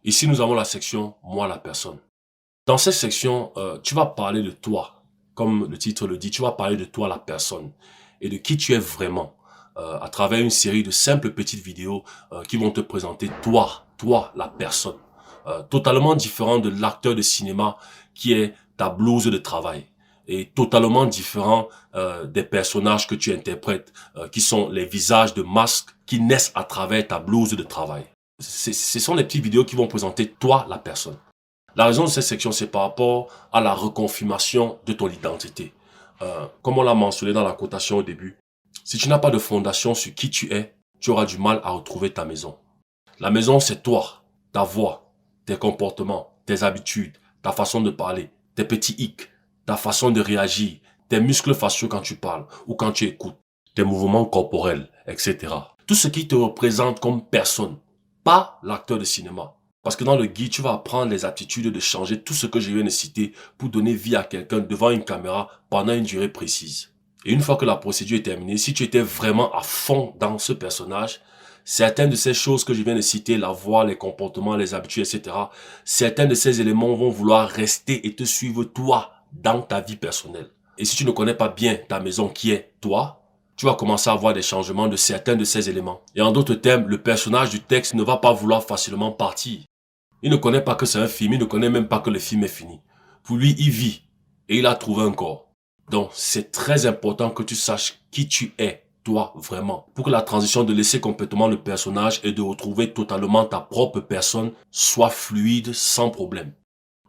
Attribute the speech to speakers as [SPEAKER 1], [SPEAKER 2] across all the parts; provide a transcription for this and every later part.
[SPEAKER 1] Ici, nous avons la section « Moi, la personne ». Dans cette section, tu vas parler de toi. Comme le titre le dit, tu vas parler de toi, la personne, et de qui tu es vraiment, à travers une série de simples petites vidéos qui vont te présenter toi, la personne. Totalement différent de l'acteur de cinéma qui est ta blouse de travail. Et totalement différent des personnages que tu interprètes, qui sont les visages de masques qui naissent à travers ta blouse de travail. Ce sont les petites vidéos qui vont présenter toi, la personne. La raison de cette section, c'est par rapport à la reconfirmation de ton identité. Comme on l'a mentionné dans la cotation au début, si tu n'as pas de fondation sur qui tu es, tu auras du mal à retrouver ta maison. La maison, c'est toi, ta voix, tes comportements, tes habitudes, ta façon de parler, tes petits hics, ta façon de réagir, tes muscles faciaux quand tu parles ou quand tu écoutes, tes mouvements corporels, etc. Tout ce qui te représente comme personne, pas l'acteur de cinéma. Parce que dans le guide, tu vas apprendre les aptitudes de changer tout ce que je viens de citer pour donner vie à quelqu'un devant une caméra pendant une durée précise. Et une fois que la procédure est terminée, si tu étais vraiment à fond dans ce personnage, certaines de ces choses que je viens de citer, la voix, les comportements, les habitudes, etc., certains de ces éléments vont vouloir rester et te suivre toi dans ta vie personnelle. Et si tu ne connais pas bien ta maison qui est toi, tu vas commencer à voir des changements de certains de ces éléments. Et en d'autres termes, le personnage du texte ne va pas vouloir facilement partir. Il ne connaît pas que c'est un film, il ne connaît même pas que le film est fini. Pour lui, il vit et il a trouvé un corps. Donc, c'est très important que tu saches qui tu es, toi, vraiment, pour que la transition de laisser complètement le personnage et de retrouver totalement ta propre personne soit fluide, sans problème.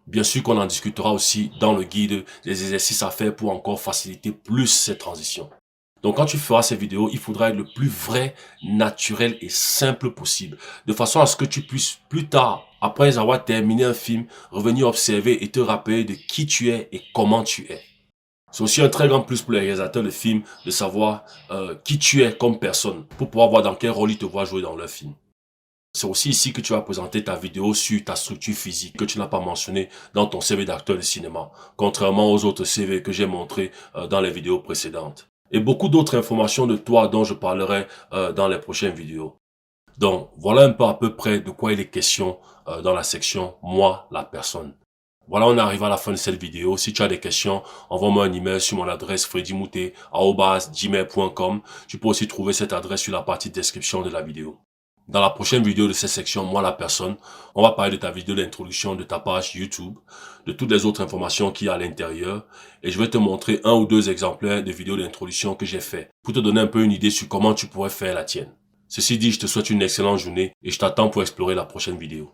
[SPEAKER 1] Bien sûr qu'on en discutera aussi dans le guide des exercices à faire pour encore faciliter plus cette transition. Donc quand tu feras ces vidéos, il faudra être le plus vrai, naturel et simple possible. De façon à ce que tu puisses plus tard, après avoir terminé un film, revenir observer et te rappeler de qui tu es et comment tu es. C'est aussi un très grand plus pour les réalisateurs de films de savoir qui tu es comme personne pour pouvoir voir dans quel rôle ils te voient jouer dans leur film. C'est aussi ici que tu vas présenter ta vidéo sur ta structure physique que tu n'as pas mentionné dans ton CV d'acteur de cinéma, contrairement aux autres CV que j'ai montrés dans les vidéos précédentes. Et beaucoup d'autres informations de toi dont je parlerai dans les prochaines vidéos. Donc, voilà un peu à peu près de quoi il est question dans la section « Moi, la personne ». Voilà, on arrive à la fin de cette vidéo. Si tu as des questions, envoie-moi un email sur mon adresse freddymouté@gmail.com. Tu peux aussi trouver cette adresse sur la partie description de la vidéo. Dans la prochaine vidéo de cette section, moi la personne, on va parler de ta vidéo d'introduction de ta page YouTube, de toutes les autres informations qu'il y a à l'intérieur, et je vais te montrer un ou deux exemplaires de vidéos d'introduction que j'ai fait, pour te donner un peu une idée sur comment tu pourrais faire la tienne. Ceci dit, je te souhaite une excellente journée, et je t'attends pour explorer la prochaine vidéo.